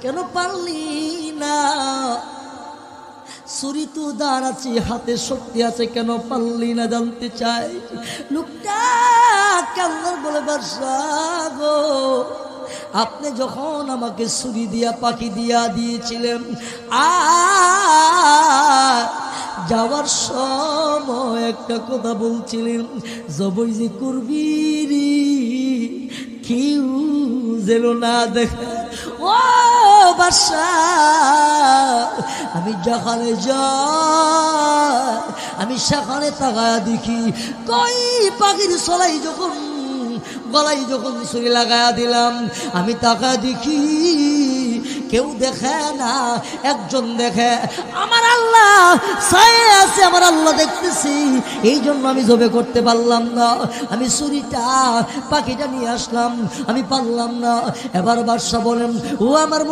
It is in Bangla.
কেন পারলি না? ছুরি তো দাঁড় আছে, হাতে শক্তি আছে, কেন পারলি না জানতে চাই। লোকটা কান্নার বলে, বাদশাহ গো, আপনি যখন আমাকে ছুরি দিয়া পাখি দিয়া দিয়েছিলেন, আর যাওয়ার সময় একটা কথা বলছিলেন, জবই যে করবি রে কেউ যেন না দেখে। ও বাদশাহ, আমি যেখানে যাই আমি সেখানে তাকায়া দেখি, কই পাখির ছলাই যখন গলায় যখন ছুরি লাগায়া দিলাম, আমি তাকায়া দেখি কেউ দেখে না, একজন দেখে। আমার আল্লাহ ছায়ে আছে, আমার আল্লাহ দেখতেছি, এই জন্য আমি জবে করতে পারলাম না। আমি ছুরিটা পাখিটা নিয়ে আসলাম, আমি পারলাম না। এবার বাদশা বলেন, ও আমার